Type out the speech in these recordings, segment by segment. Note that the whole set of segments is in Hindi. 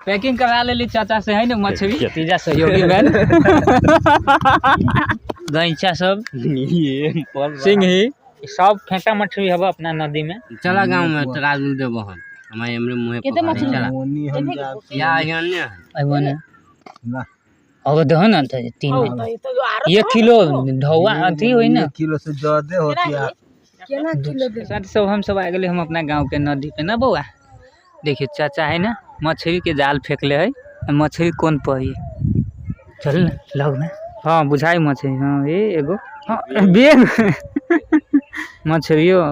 पैकिंग करा ले चाचा से है ना मछली तीजा सहयोगी बहन गैंचा सब सिंघी सब फेंटा मछली हवा अपना नदी में। चला गांव में तराजू देबो हम हमारे हमरे मुंह कितने मछली चला या अन्य अबने अब दह ना 1 किलो ढौआ अथी होई ना किलो से ज्यादा होती है। केना किलो दे साथ सब हम सब आ गए हम अपना गांव के नदी पे ना बउआ। देखिए चाचा है ना मछली के जाल फेंकले है मछली कौन पड़ी चल ना लग में हाँ बुझाई मछली हाँ ये एगो हाँ बेग मछलियों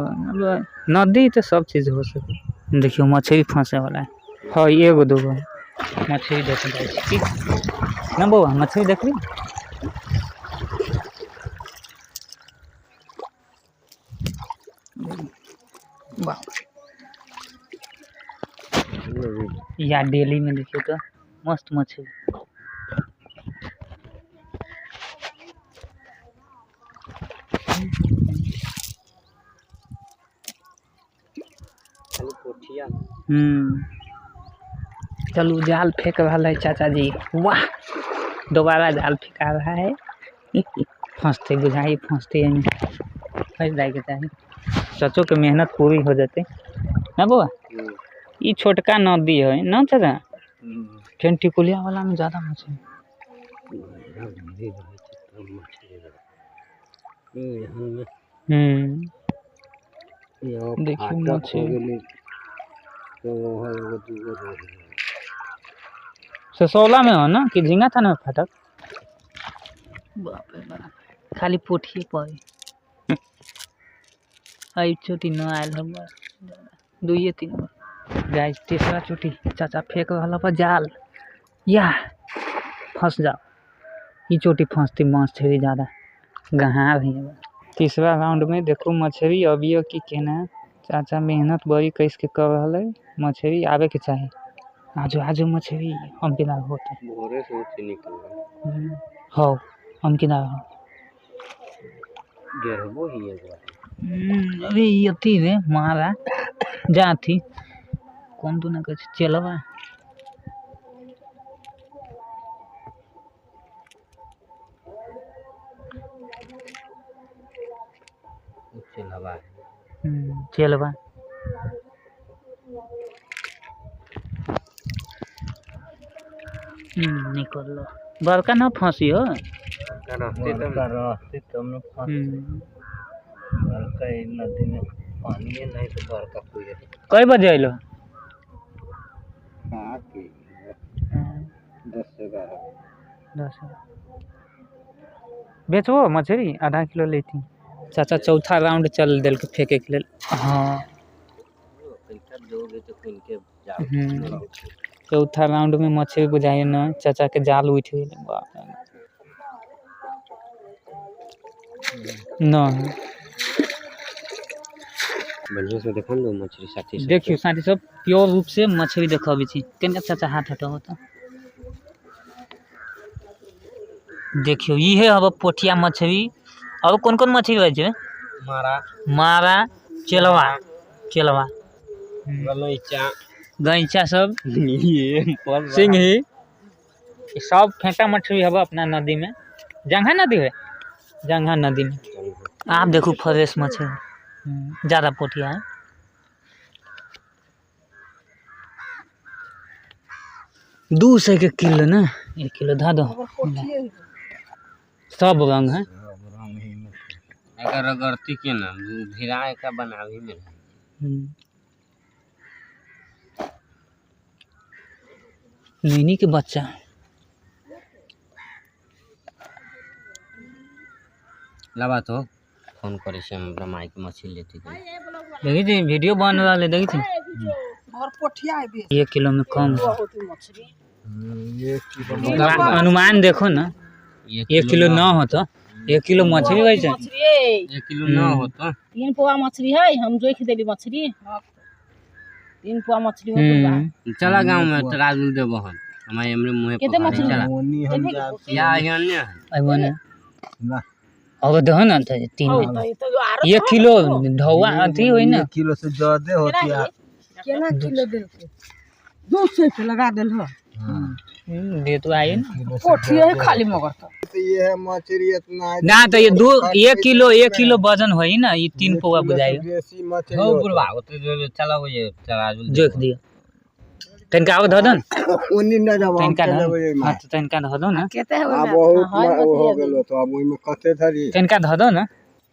नदी तो सब चीज हो सके। देखियो मछली फंसे वाला है हाँ एगो दूगो मछली देख ना बउआ मछली देख ली या डेली में देखिए तो मस्त मछली चलो जाल फेंक रहा है चाचा जी वाह दोबारा जाल फेंका रहा है फंसते बुझाई फंसते फंस जाएगा चाहिए चाचो के मेहनत पूरी हो जाते ना बुआ। ये छोटका नदी है ना चाचा फिर टिकुलिया वाला में ज्यादा मछली देखिए मछली ससौला में हो ना कि झींगा था ना फटक बाप रे बाप खाली पोठिए पड़े आई चोटी न आयल हम 2-3 बार गाइस तीसरा चोटी चाचा फेंक रहा पर जाल या फंस जाओ ये चोटी फंसती मछली ज़्यादा गहा भी है। तीसरा राउंड में देखो मछली अभी की कहना चाचा मेहनत बड़ी कैस के कर रहा है मछली आवे के चाहिए आजो आजो मछली हम के ना होते भोरे से उठ निकल हो हम के ना हो गेरबो ही है अरे ये थी रे मारा जा थी कौन तो ना कुछ चलवा चलवा चलवा निकल लो बड़का ना फंसी हो रास्ते तो में बड़का नदी में पानी नहीं तो बड़का कोई कई बजे आइलो 10 बेचबो मछली आधा किलो लेती चाचा चौथा राउंड चल दिल के फेंके के लिए हाँ चौथा राउंड में मछली बुझाई न चाचा के जाल उठ गए न बढ़िया से देखो लो मछली साथी देखियो साथी सब प्योर रूप से मछली देखबी छी केना चाचा हाथ हटाओ तो देखियो ये है अब पोठिया मछली और कौन कौन मछली रहे छे मारा चलवा गैंचा सब सिंघी सब फेंटा मछली हवा अपना नदी में जंघा नदी है जंघा नदी में आप देखो फ्रेश मछली ज्यादा पोठिया है दो सौ के किलो ना 1 किलो धा दो सब रंग है अगर अगरती के ना भिराए का बनावी में नैनी के बच्चा लबा तो फोन करे से हम माई के मछली लेती देखी थी वीडियो बन रहा है देखी थी और पोठिया है 1 किलो में कम अनुमान देखो ना 1 किलो ना हो तो 1 किलो मछली वही 1 किलो ना हो तो 3 पौवा मछली है हम जोख देली मछली 3 पौवा मछली हो चला गांव में तराजू देबो हम हमारे हमरे मुंह कितने मछली चला या अन्य अबने अब दह ना 1 किलो ढौआ अथी होई ना 1 किलो से ज्यादा होती है। केना किलो दे 200 पे लगा दिल हो दे तो आइए ना पोठी है खाली मगर तो ये है मछली इतना है ना तो ये 1 किलो वजन होई ना ये 3 पौवा बुझाइयो देसी मछली हो बुढ़वा होते जो चला वो ये तराजू जोख दियो तनका आग धो दो ना उन्नी न जब हम तनका चले धो ओए हां तनका धो दो ना कहते हैं आ बहुत हो गेलो तो अब ओइ में कते धरी तनका धो दो ना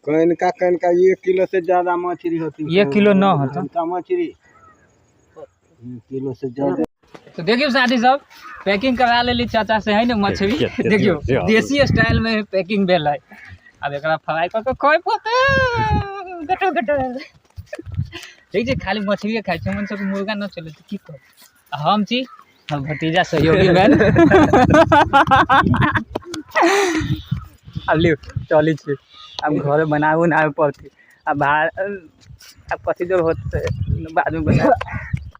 कनका 1 किलो से ज्यादा मछली होती 1 किलो न होता कनका मछली 1 किलो से ज्यादा तो देखियो साथी सब पैकिंग करा लेली चाचा से है ना मछली देखियो देसी स्टाइल में पैकिंग भेल है अब एकरा फ्राई क के खोइ पोते गटो गटो ठीक छै खाली मछली खाइ छै मन सब मुर्गा न चले त की कर हम छी हम भतीजा सहयोगी मैन अब लियो चली छी अब घर बनाबो ना पड़ती अब बाहर अब कथी जो होते बाद में बना